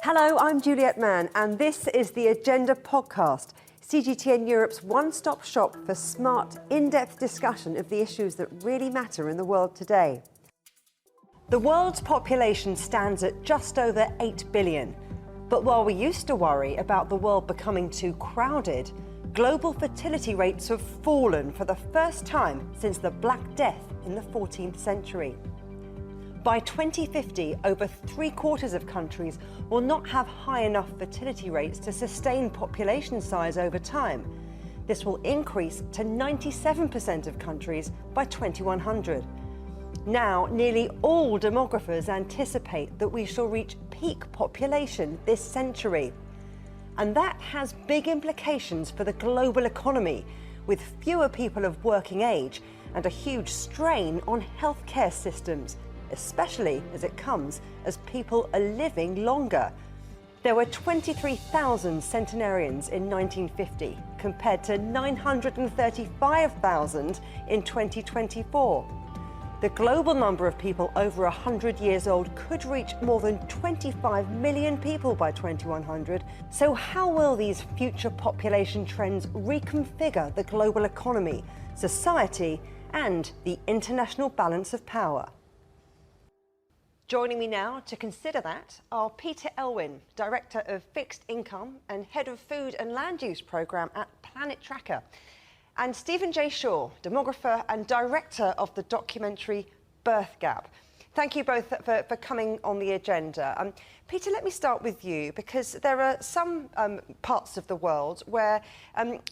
Hello, I'm Juliet Mann, and this is the Agenda podcast, CGTN Europe's one-stop shop for smart, in-depth discussion of the issues that really matter in the world today. The world's population stands at just over 8 billion. But while we used to worry about the world becoming too crowded, global fertility rates have fallen for the first time since the Black Death in the 14th century. By 2050, over three-quarters of countries will not have high enough fertility rates to sustain population size over time. This will increase to 97% of countries by 2100. Now, nearly all demographers anticipate that we shall reach peak population this century. And that has big implications for the global economy, with fewer people of working age and a huge strain on healthcare systems, especially as it comes as people are living longer. There were 23,000 centenarians in 1950 compared to 935,000 in 2024. The global number of people over 100 years old could reach more than 25 million people by 2100. So how will these future population trends reconfigure the global economy, society, and the international balance of power? Joining me now to consider that are Peter Elwin, Director of Fixed Income and Head of Food and Land Use Programme at Planet Tracker, and Stephen J. Shaw, demographer and director of the documentary Birthgap. Thank you both for coming on the agenda. Peter, let me start with you, because there are some parts of the world where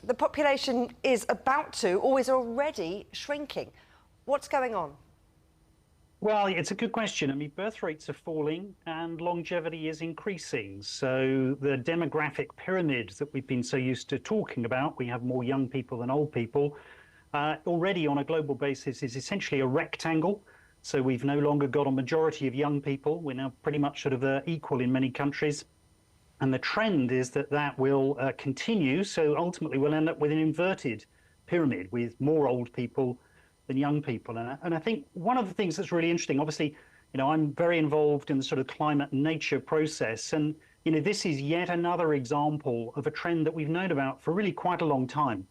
the population is about to, or is already, shrinking. What's going on? Well, it's a good question. I mean, birth rates are falling and longevity is increasing. So the demographic pyramid that we've been so used to talking about, we have more young people than old people, already on a global basis is essentially a rectangle. So we've no longer got a majority of young people. We're now pretty much sort of equal in many countries. And the trend is that that will continue. So ultimately we'll end up with an inverted pyramid with more old people than young people. And I think one of the things that's really interesting, obviously, you know, I'm very involved in the sort of climate and nature process. And, you know, this is yet another example of a trend that we've known about for really quite a long time,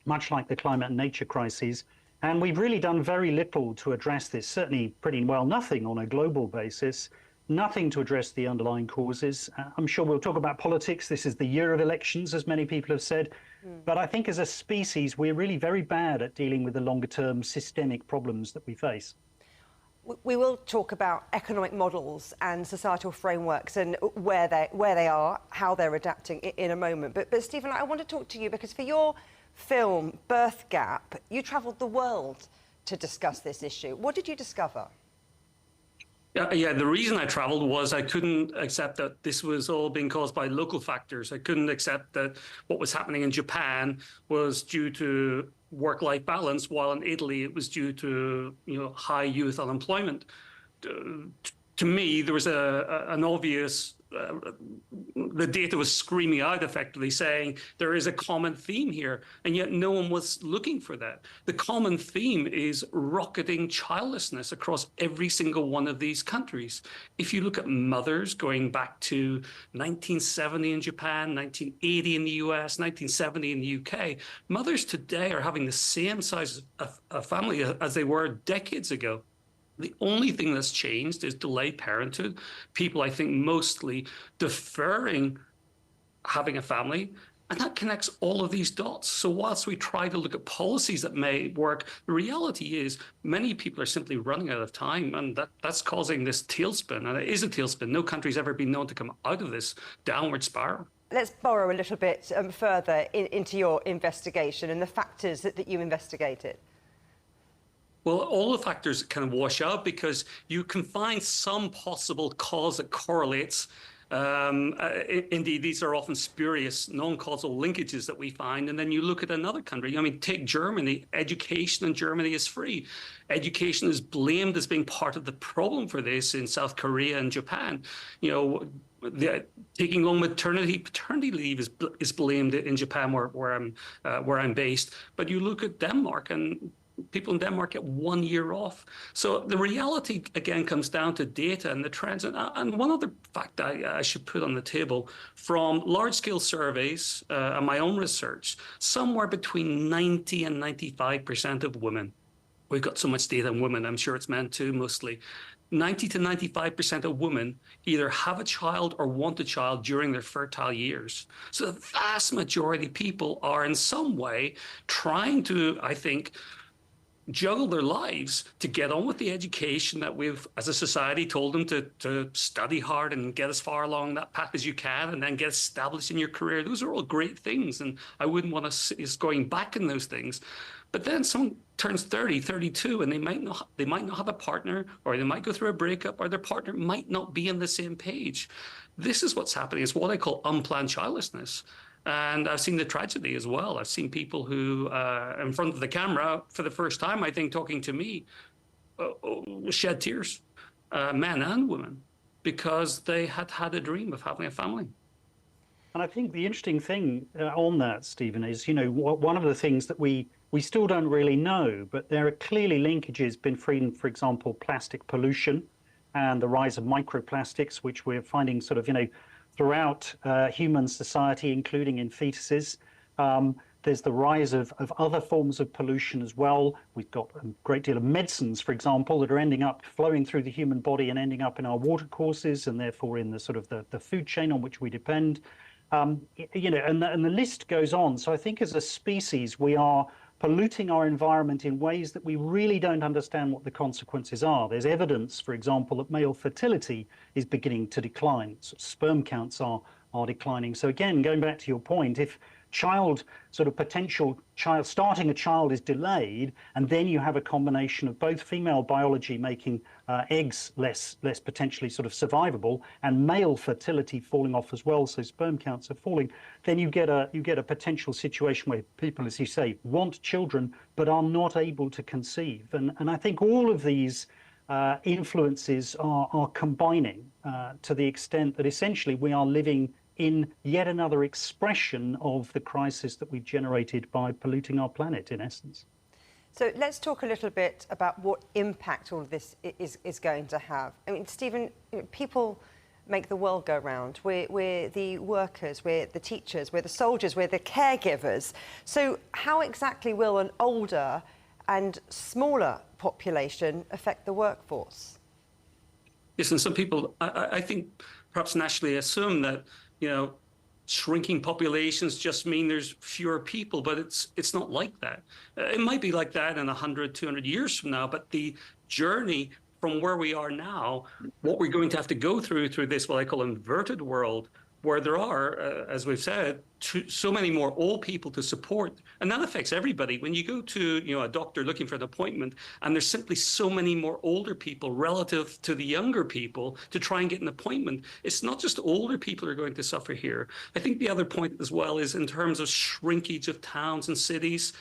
much like the climate and nature crises. And we've really done very little to address this, certainly pretty well nothing on a global basis, nothing to address the underlying causes. I'm sure we'll talk about politics. This is the year of elections, as many people have said. But I think as a species, we're really very bad at dealing with the longer-term systemic problems that we face. We will talk about economic models and societal frameworks and where they are, how they're adapting in a moment. But Stephen, I want to talk to you because for your film, Birthgap, you travelled the world to discuss this issue. What did you discover? Yeah, the reason I traveled was I couldn't accept that this was all being caused by local factors. I couldn't accept that what was happening in Japan was due to work-life balance, while in Italy it was due to, you know, high youth unemployment. To me, there was an obvious, the data was screaming out effectively saying there is a common theme here, and yet no one was looking for that. The common theme is rocketing childlessness across every single one of these countries. If you look at mothers going back to 1970 in Japan, 1980 in the US, 1970 in the UK, mothers today are having the same size of a family as they were decades ago. The only thing that's changed is delayed parenthood. People, I think, mostly deferring having a family, and that connects all of these dots. So whilst we try to look at policies that may work, the reality is many people are simply running out of time, and that's causing this tailspin, and it is a tailspin. No country's ever been known to come out of this downward spiral. Let's borrow a little bit further into your investigation and the factors that you investigated. Well, all the factors kind of wash out because you can find some possible cause that correlates. Indeed, these are often spurious, non-causal linkages that we find. And then you look at another country. I mean, take Germany. Education in Germany is free. Education is blamed as being part of the problem for this in South Korea and Japan. You know, taking long paternity leave is blamed in Japan, where I'm based. But you look at Denmark, and People in Denmark get 1 year off. So the reality, again, comes down to data and the trends. And one other fact I should put on the table, from large-scale surveys and my own research, somewhere between 90 and 95% of women, we've got so much data on women, I'm sure it's men too, mostly, 90 to 95% of women either have a child or want a child during their fertile years. So the vast majority of people are in some way trying to, I think, juggle their lives to get on with the education that we've, as a society, told them to study hard and get as far along that path as you can and then get established in your career. Those are all great things, and I wouldn't want to see us going back in those things. But then someone turns 30, 32, and they might not have a partner, or they might go through a breakup, or their partner might not be on the same page. This is what's happening. It's what I call unplanned childlessness. And I've seen the tragedy as well. I've seen people who, in front of the camera for the first time, I think, talking to me, shed tears, men and women, because they had had a dream of having a family. And I think the interesting thing on that, Stephen, is, one of the things that we still don't really know, but there are clearly linkages between, for example, plastic pollution and the rise of microplastics, which we're finding sort of, throughout human society, including in fetuses. There's the rise of other forms of pollution as well. We've got a great deal of medicines, for example, that are ending up flowing through the human body and ending up in our watercourses, and therefore in the sort of the food chain on which we depend. And the list goes on. So I think as a species, we are polluting our environment in ways that we really don't understand what the consequences are. There's evidence, for example, that male fertility is beginning to decline. So sperm counts are declining. So again, going back to your point, if starting a child is delayed, and then you have a combination of both female biology making eggs less potentially sort of survivable, and male fertility falling off as well, so sperm counts are falling, then you get a potential situation where people, as you say, want children but are not able to conceive. And I think all of these influences are combining to the extent that essentially we are living in yet another expression of the crisis that we've generated by polluting our planet, in essence. So let's talk a little bit about what impact all of this is going to have. I mean, Stephen, people make the world go round. We're the workers, we're the teachers, we're the soldiers, we're the caregivers. So how exactly will an older and smaller population affect the workforce? Yes, and some people, I think, perhaps nationally assume that shrinking populations just mean there's fewer people, but it's not like that. It might be like that in 100, 200 years from now, but the journey from where we are now, what we're going to have to go through this, what I call inverted world, where there are, as we've said, so many more old people to support. And that affects everybody. When you go to a doctor looking for an appointment, and there's simply so many more older people relative to the younger people to try and get an appointment, it's not just older people who are going to suffer here. I think the other point as well is in terms of shrinkage of towns and cities.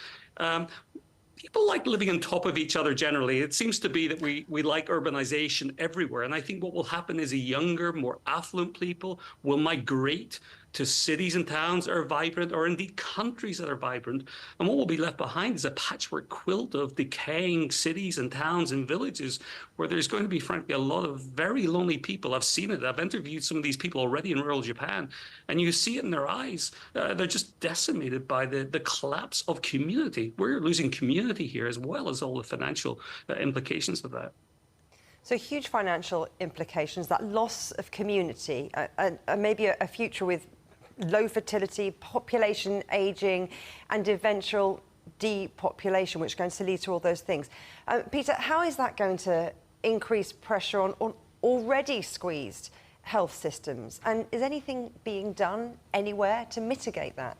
People like living on top of each other generally. It seems to be that we like urbanization everywhere. And I think what will happen is younger, more affluent people will migrate to cities and towns that are vibrant, or indeed countries that are vibrant. And what will be left behind is a patchwork quilt of decaying cities and towns and villages where there's going to be, frankly, a lot of very lonely people. I've seen it. I've interviewed some of these people already in rural Japan, and you see it in their eyes. They're just decimated by the collapse of community. We're losing community here, as well as all the financial implications of that. So huge financial implications, that loss of community, and maybe a future with low fertility, population aging, and eventual depopulation, which is going to lead to all those things. Peter, how is that going to increase pressure on already squeezed health systems? And is anything being done anywhere to mitigate that?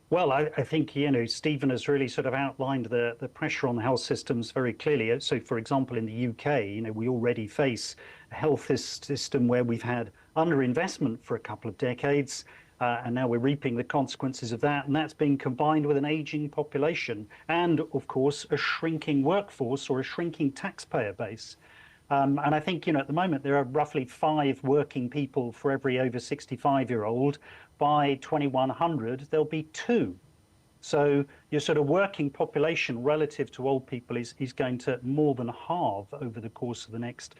Well, I think, Stephen has really sort of outlined the pressure on the health systems very clearly. So, for example, in the UK, we already face a health system where we've had underinvestment for a couple of decades, and now we're reaping the consequences of that. And that's being combined with an aging population and, of course, a shrinking workforce or a shrinking taxpayer base. And I think, at the moment, there are roughly 5 working people for every over 65-year-old. By 2100, there'll be 2. So your sort of working population relative to old people is going to more than halve over the course of the next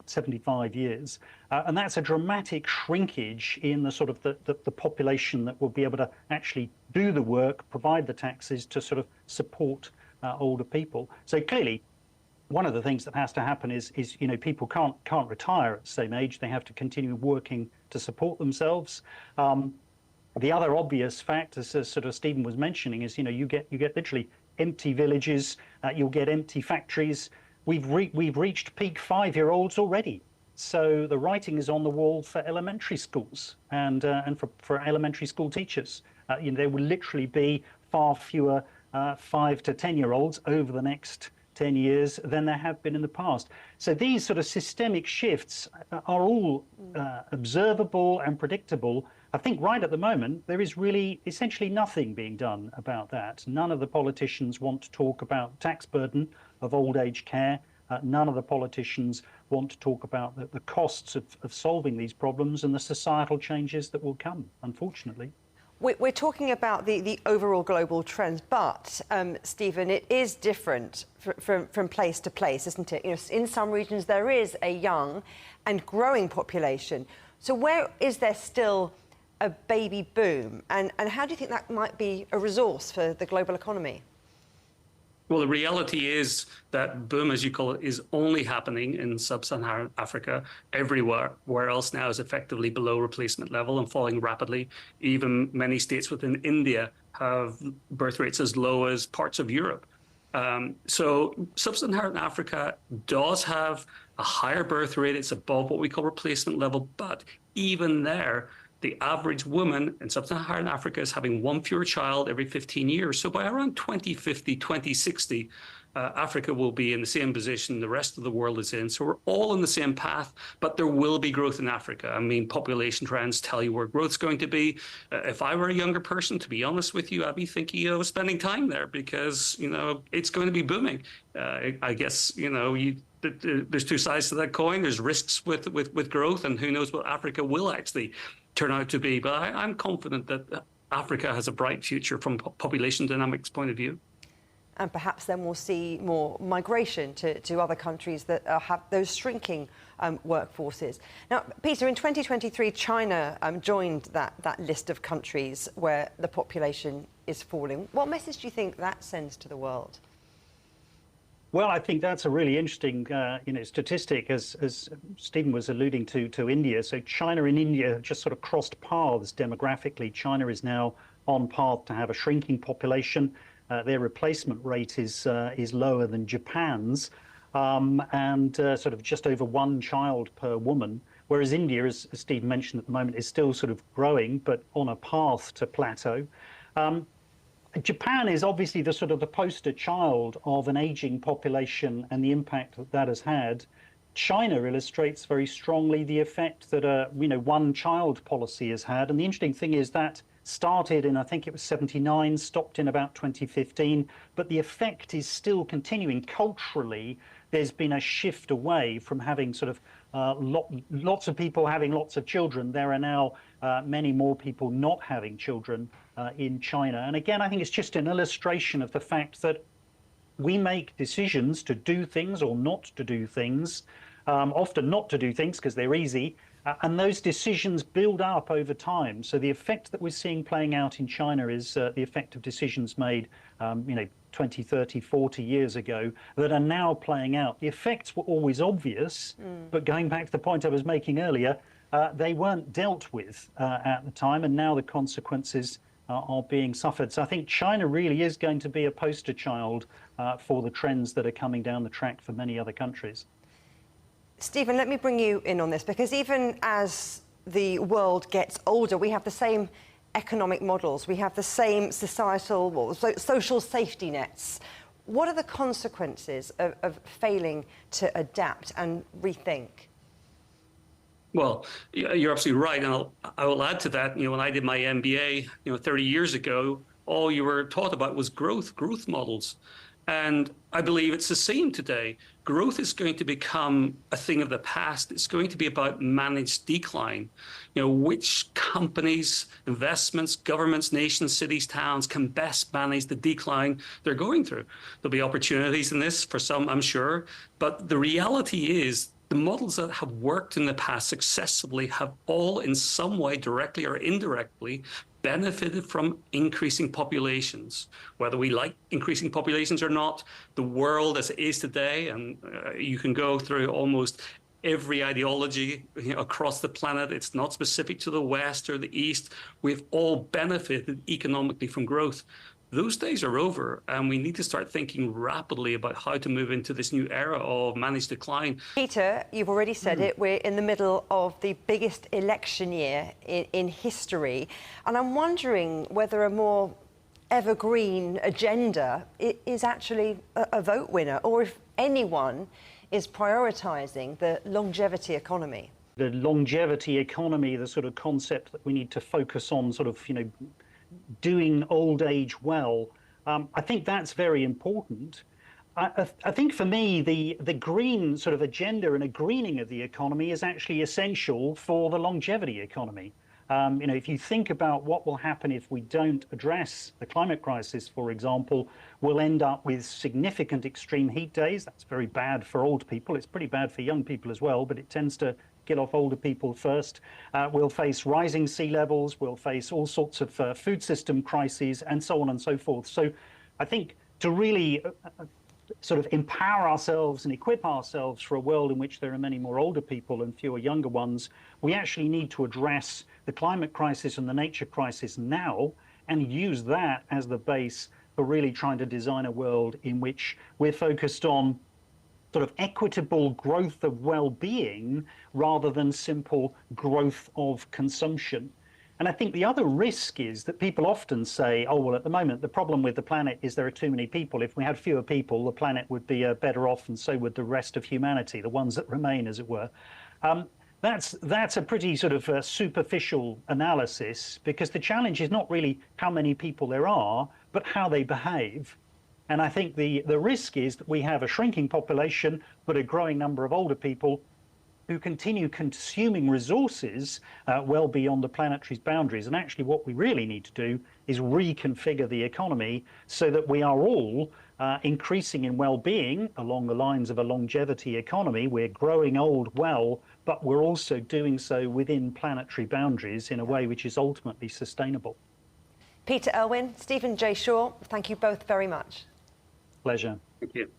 75 years. And that's a dramatic shrinkage in the sort of the population that will be able to actually do the work, provide the taxes to sort of support older people. So clearly, one of the things that has to happen is people can't retire at the same age. They have to continue working to support themselves. The other obvious fact, as sort of Stephen was mentioning, is you get literally empty villages. You'll get empty factories. We've reached peak 5-year-olds already. So the writing is on the wall for elementary schools and for elementary school teachers. There will literally be far fewer 5 to 10-year-olds over the next 10 years than there have been in the past. So these sort of systemic shifts are all observable and predictable. I think right at the moment, there is really essentially nothing being done about that. None of the politicians want to talk about tax burden of old age care. None of the politicians want to talk about the costs of solving these problems and the societal changes that will come, unfortunately. We're talking about the overall global trends, but, Stephen, it is different from place to place, isn't it? In some regions, there is a young and growing population. So where is there still a baby boom? And how do you think that might be a resource for the global economy? Well, the reality is that boom, as you call it, is only happening in sub-Saharan Africa. Everywhere else now is effectively below replacement level and falling rapidly. Even many states within India have birth rates as low as parts of Europe. So sub-Saharan Africa does have a higher birth rate. It's above what we call replacement level. But even there, the average woman in sub-Saharan Africa is having one fewer child every 15 years. So by around 2050, 2060, Africa will be in the same position the rest of the world is in. So we're all on the same path, but there will be growth in Africa. I mean, population trends tell you where growth's going to be. If I were a younger person, to be honest with you, I'd be thinking of spending time there because, it's going to be booming. I guess, there's two sides to that coin. There's risks with growth, and who knows what Africa will actually turn out to be. But I'm confident that Africa has a bright future from population dynamics point of view. And perhaps then we'll see more migration to other countries that have those shrinking workforces. Now, Peter, in 2023, China joined that list of countries where the population is falling. What message do you think that sends to the world? Well, I think that's a really interesting, statistic, as Stephen was alluding to India. So China and India have just sort of crossed paths demographically. China is now on path to have a shrinking population. Their replacement rate is lower than Japan's, and sort of just over one child per woman. Whereas India, as Stephen mentioned at the moment, is still sort of growing, but on a path to plateau. Japan is obviously the poster child of an aging population and the impact that has had. China illustrates very strongly the effect that a one-child policy has had. And the interesting thing is that started in, I think it was 79, stopped in about 2015, but the effect is still continuing. Culturally, there's been a shift away from having lots of people having lots of children. There are now many more people not having children in China. And again, I think it's just an illustration of the fact that we make decisions to do things or not to do things, often not to do things because they're easy, and those decisions build up over time. So the effect that we're seeing playing out in China is the effect of decisions made 20, 30, 40 years ago that are now playing out. The effects were always obvious, but going back to the point I was making earlier, they weren't dealt with at the time, and now the consequences are being suffered. So I think China really is going to be a poster child for the trends that are coming down the track for many other countries. Stephen, let me bring you in on this, because even as the world gets older, we have the same economic models, we have the same societal, social safety nets. What are the consequences of failing to adapt and rethink? Well, you're absolutely right. And I will add to that, when I did my MBA, 30 years ago, all you were taught about was growth models. And I believe it's the same today. Growth is going to become a thing of the past. It's going to be about managed decline. Which companies, investments, governments, nations, cities, towns can best manage the decline they're going through. There'll be opportunities in this for some, I'm sure. But the reality is the models that have worked in the past successfully have all in some way, directly or indirectly, benefited from increasing populations. Whether we like increasing populations or not, the world as it is today, and you can go through almost every ideology across the planet, it's not specific to the West or the East, we've all benefited economically from growth. Those days are over, and we need to start thinking rapidly about how to move into this new era of managed decline. Peter, you've already said it, we're in the middle of the biggest election year in history, and I'm wondering whether a more evergreen agenda is actually a vote winner, or if anyone is prioritising the longevity economy. The longevity economy, the sort of concept that we need to focus on sort of, doing old age well, I think that's very important. I think for me, the green sort of agenda and a greening of the economy is actually essential for the longevity economy. If you think about what will happen if we don't address the climate crisis, for example, we'll end up with significant extreme heat days. That's very bad for old people. It's pretty bad for young people as well, but it tends to get off older people first. We'll face rising sea levels. We'll face all sorts of food system crises and so on and so forth. So I think to really sort of empower ourselves and equip ourselves for a world in which there are many more older people and fewer younger ones, we actually need to address the climate crisis and the nature crisis now and use that as the base for really trying to design a world in which we're focused on sort of equitable growth of well-being rather than simple growth of consumption. And I think the other risk is that people often say, oh, well, at the moment, the problem with the planet is there are too many people. If we had fewer people, the planet would be better off, and so would the rest of humanity, the ones that remain, as it were. That's a pretty sort of superficial analysis, because the challenge is not really how many people there are, but how they behave. And I think the risk is that we have a shrinking population, but a growing number of older people who continue consuming resources well beyond the planetary's boundaries. And actually what we really need to do is reconfigure the economy so that we are all increasing in well-being along the lines of a longevity economy. We're growing old well, but we're also doing so within planetary boundaries in a way which is ultimately sustainable. Peter Elwin, Stephen J. Shaw, thank you both very much. Pleasure. Thank you.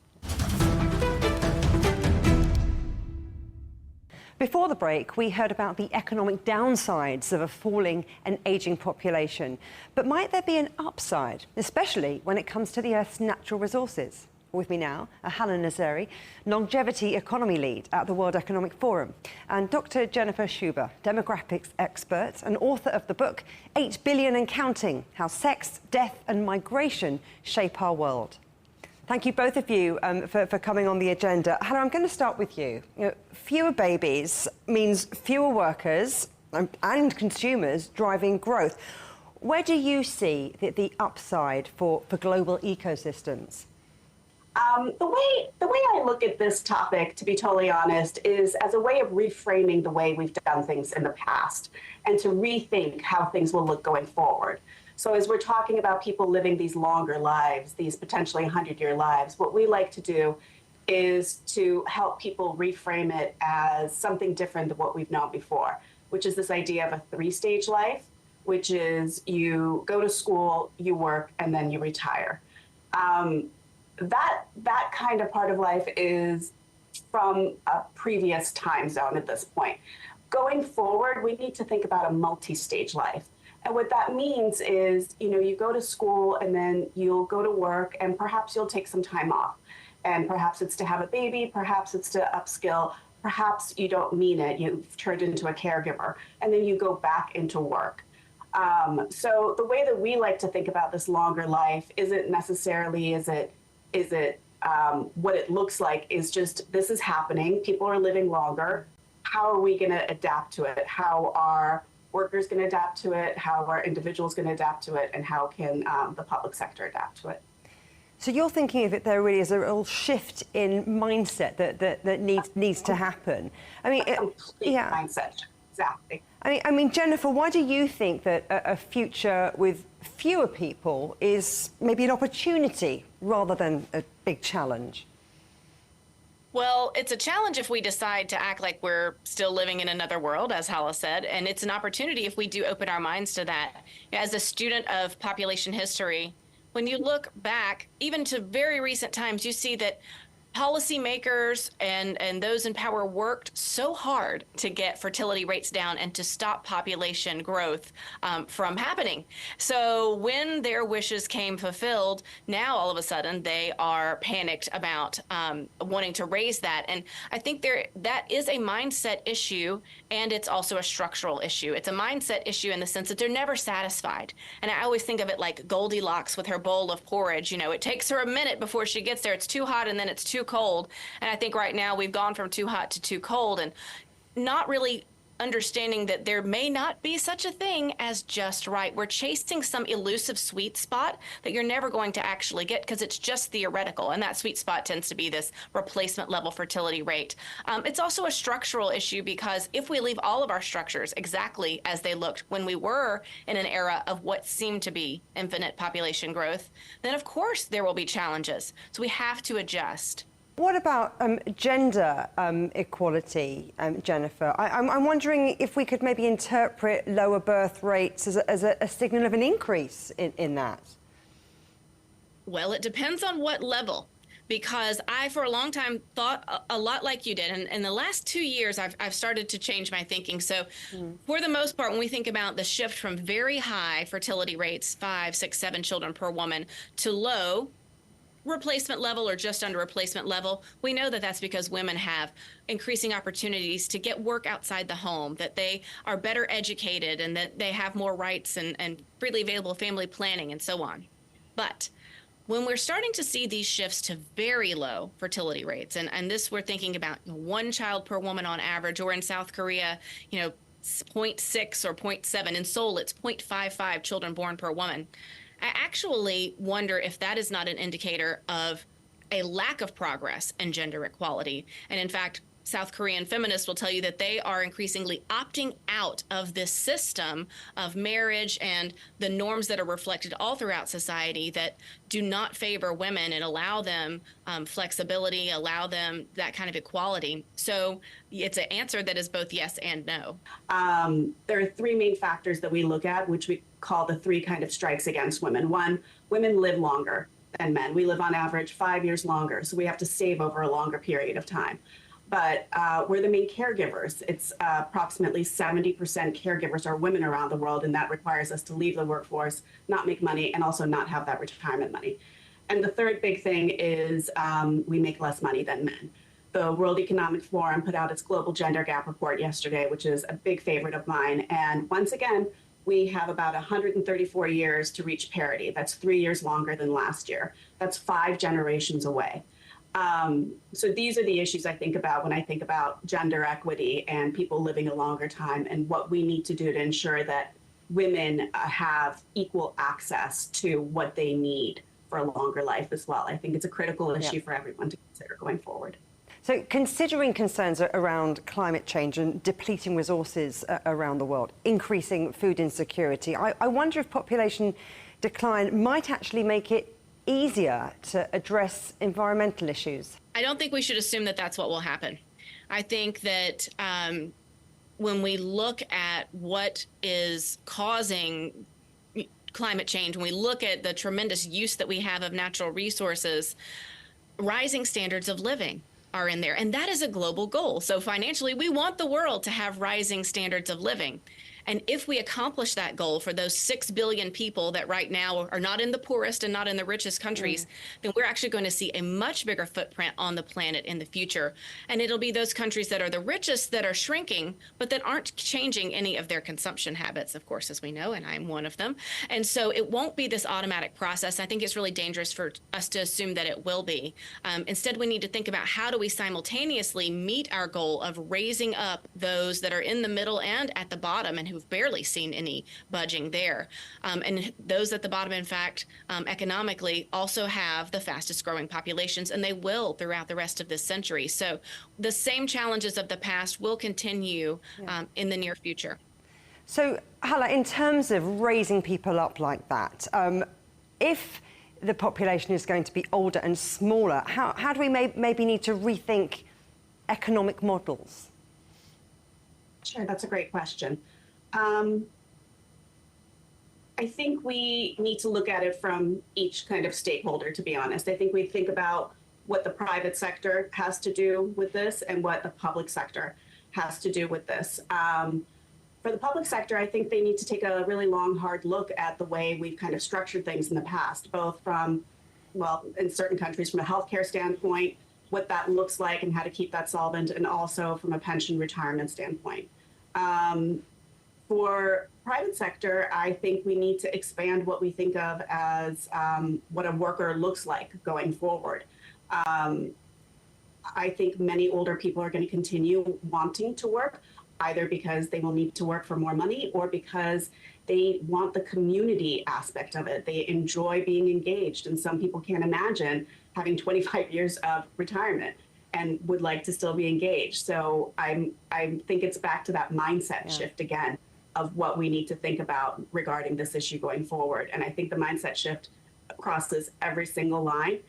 Before the break, we heard about the economic downsides of a falling and ageing population. But might there be an upside, especially when it comes to the Earth's natural resources? With me now are Haleh Nazeri, longevity economy lead at the World Economic Forum, and Dr. Jennifer Sciubba, demographics expert and author of the book 8 Billion and Counting: How Sex, Death and Migration Shape Our World. Thank you, both of you, for coming on the agenda. Haleh, I'm going to start with you. Fewer babies means fewer workers and consumers driving growth. Where do you see the upside for global ecosystems? The way I look at this topic, to be totally honest, is as a way of reframing the way we've done things in the past and to rethink how things will look going forward. So as we're talking about people living these longer lives, these potentially 100-year lives, what we like to do is to help people reframe it as something different than what we've known before, which is this idea of a 3-stage life, which is you go to school, you work, and then you retire. That kind of part of life is from a previous time zone at this point. Going forward, we need to think about a multi-stage life. And what that means is, you go to school and then you'll go to work and perhaps you'll take some time off. And perhaps it's to have a baby, perhaps it's to upskill, perhaps you don't mean it, you've turned into a caregiver, and then you go back into work. So the way that we like to think about this longer life isn't necessarily, is it what it looks like, is just this is happening, people are living longer, how are we gonna adapt to it? How are workers going to adapt to it, how are individuals going to adapt to it, and how can the public sector adapt to it? So you're thinking of it there really as a real shift in mindset that needs to happen. I mean, yeah, mindset, exactly. I mean, Jennifer, why do you think that a future with fewer people is maybe an opportunity rather than a big challenge? Well, it's a challenge if we decide to act like we're still living in another world, as Haleh said, and it's an opportunity if we do open our minds to that. As a student of population history, when you look back, even to very recent times, you see that policymakers and those in power worked so hard to get fertility rates down and to stop population growth from happening. So when their wishes came fulfilled, now all of a sudden they are panicked about wanting to raise that. And I think that is a mindset issue, and it's also a structural issue. It's a mindset issue in the sense that they're never satisfied. And I always think of it like Goldilocks with her bowl of porridge. You know, it takes her a minute before she gets there. It's too hot and then it's too cold. And I think right now we've gone from too hot to too cold and not really understanding that there may not be such a thing as just right. We're chasing some elusive sweet spot that you're never going to actually get because it's just theoretical. And that sweet spot tends to be this replacement level fertility rate. It's also a structural issue because if we leave all of our structures exactly as they looked when we were in an era of what seemed to be infinite population growth, then of course there will be challenges. So we have to adjust. What about gender equality, Jennifer? I'm wondering if we could maybe interpret lower birth rates as a signal of an increase in that. Well, it depends on what level, because I, for a long time, thought a lot like you did. And in the last 2 years, I've started to change my thinking. So for the most part, when we think about the shift from very high fertility rates, 5, 6, 7 children per woman, to low replacement level or just under replacement level, we know that that's because women have increasing opportunities to get work outside the home, that they are better educated, and that they have more rights and freely available family planning and so on. But when we're starting to see these shifts to very low fertility rates, and this we're thinking about 1 child per woman on average, or in South Korea, 0.6 or 0.7. In Seoul, it's 0.55 children born per woman. I actually wonder if that is not an indicator of a lack of progress in gender equality. And in fact, South Korean feminists will tell you that they are increasingly opting out of this system of marriage and the norms that are reflected all throughout society that do not favor women and allow them flexibility, allow them that kind of equality. So it's an answer that is both yes and no. There are 3 main factors that we look at, which we call the 3 kind of strikes against women. 1, women live longer than men. We live on average 5 years longer, so we have to save over a longer period of time. But we're the main caregivers. It's approximately 70% caregivers are women around the world, and that requires us to leave the workforce, not make money, and also not have that retirement money. And the third big thing is we make less money than men. The World Economic Forum put out its Global Gender Gap Report yesterday, which is a big favorite of mine. And once again, we have about 134 years to reach parity. That's 3 years longer than last year. That's 5 generations away. So these are the issues I think about when I think about gender equity and people living a longer time, and what we need to do to ensure that women have equal access to what they need for a longer life as well. I think it's a critical issue for everyone to consider going forward. So considering concerns around climate change and depleting resources around the world, increasing food insecurity, I wonder if population decline might actually make it easier to address environmental issues. I don't think we should assume that that's what will happen. I think that when we look at what is causing climate change, when we look at the tremendous use that we have of natural resources, rising standards of living are in there. And that is a global goal. So financially, we want the world to have rising standards of living. And if we accomplish that goal for those 6 billion people that right now are not in the poorest and not in the richest countries, then we're actually going to see a much bigger footprint on the planet in the future. And it'll be those countries that are the richest that are shrinking, but that aren't changing any of their consumption habits, of course, as we know, and I'm one of them. And so it won't be this automatic process. I think it's really dangerous for us to assume that it will be. Instead, we need to think about how do we simultaneously meet our goal of raising up those that are in the middle and at the bottom and who who've barely seen any budging there. And those at the bottom, in fact, economically also have the fastest growing populations, and they will throughout the rest of this century. So the same challenges of the past will continue in the near future. So, Haleh, in terms of raising people up like that, if the population is going to be older and smaller, how do we maybe need to rethink economic models? Sure, that's a great question. I think we need to look at it from each kind of stakeholder, to be honest. I think we think about what the private sector has to do with this and what the public sector has to do with this. For the public sector, I think they need to take a really long, hard look at the way we've kind of structured things in the past, both from, well, in certain countries from a healthcare standpoint, what that looks like and how to keep that solvent, and also from a pension retirement standpoint. For private sector, I think we need to expand what we think of as what a worker looks like going forward. I think many older people are going to continue wanting to work, either because they will need to work for more money or because they want the community aspect of it. They enjoy being engaged, and some people can't imagine having 25 years of retirement and would like to still be engaged. So I think it's back to that mindset shift again of what we need to think about regarding this issue going forward. And I think the mindset shift crosses every single line.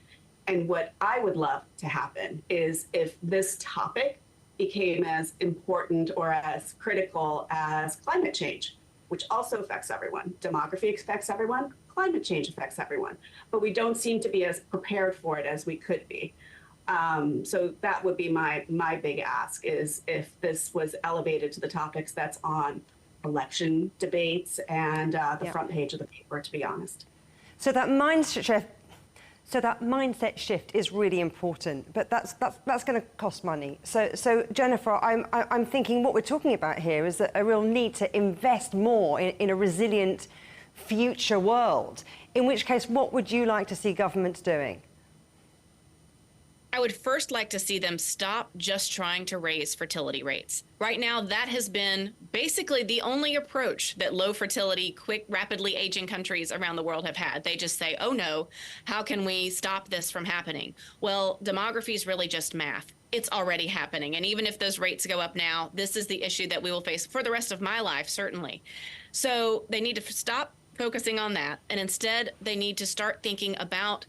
And what I would love to happen is if this topic became as important or as critical as climate change, which also affects everyone. Demography affects everyone, climate change affects everyone, but we don't seem to be as prepared for it as we could be. So that would be my big ask, is if this was elevated to the topics that's on election debates and the front page of the paper, to be honest. So that mindset shift is really important, but that's going to cost money. So Jennifer, I'm thinking what we're talking about here is a real need to invest more in a resilient future world. In which case, what would you like to see governments doing? I would first like to see them stop just trying to raise fertility rates. Right now, that has been basically the only approach that low fertility, rapidly aging countries around the world have had. They just say, oh no, how can we stop this from happening? Well, demography is really just math. It's already happening. And even if those rates go up now, this is the issue that we will face for the rest of my life, certainly. So they need to stop focusing on that. And instead, they need to start thinking about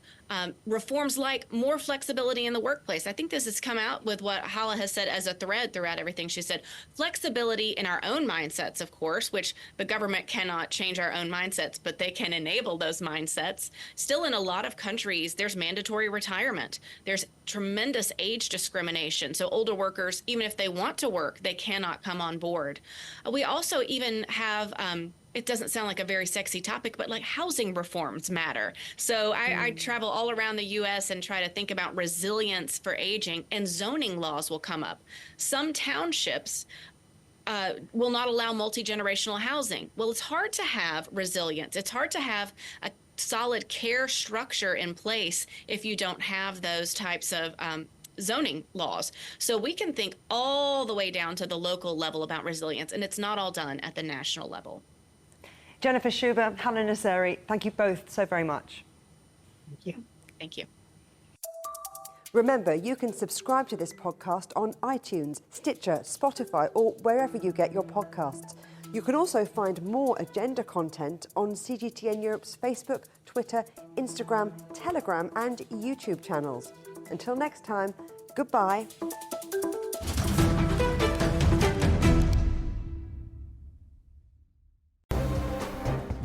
reforms like more flexibility in the workplace. I think this has come out with what Haleh has said as a thread throughout everything she said. Flexibility in our own mindsets, of course, which the government cannot change our own mindsets, but they can enable those mindsets. Still, in a lot of countries, there's mandatory retirement. There's tremendous age discrimination. So older workers, even if they want to work, they cannot come on board. We also even have it doesn't sound like a very sexy topic, but like housing reforms matter. So I travel all around the U.S. and try to think about resilience for aging, and zoning laws will come up. Some townships will not allow multi-generational housing. Well, it's hard to have resilience. It's hard to have a solid care structure in place if you don't have those types of zoning laws. So we can think all the way down to the local level about resilience, and it's not all done at the national level. Jennifer Sciubba, Haleh Nazeri, thank you both so very much. Thank you. Thank you. Remember, you can subscribe to this podcast on iTunes, Stitcher, Spotify, or wherever you get your podcasts. You can also find more agenda content on CGTN Europe's Facebook, Twitter, Instagram, Telegram, and YouTube channels. Until next time, goodbye.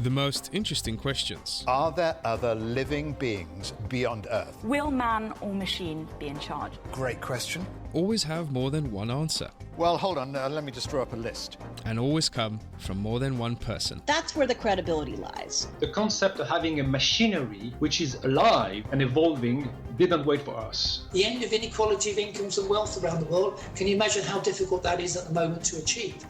The most interesting questions. Are there other living beings beyond Earth? Will man or machine be in charge? Great question. Always have more than one answer. Well, hold on, let me just draw up a list. And always come from more than one person. That's where the credibility lies. The concept of having a machinery which is alive and evolving didn't wait for us. The end of inequality of incomes and wealth around the world, can you imagine how difficult that is at the moment to achieve?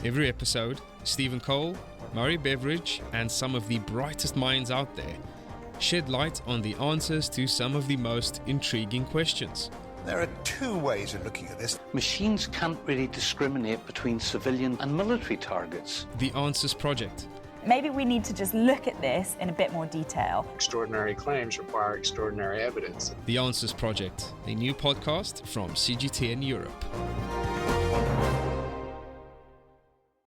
Every episode, Stephen Cole, Murray Beveridge, and some of the brightest minds out there shed light on the answers to some of the most intriguing questions. There are two ways of looking at this. Machines can't really discriminate between civilian and military targets. The Answers Project. Maybe we need to just look at this in a bit more detail. Extraordinary claims require extraordinary evidence. The Answers Project, a new podcast from CGTN Europe.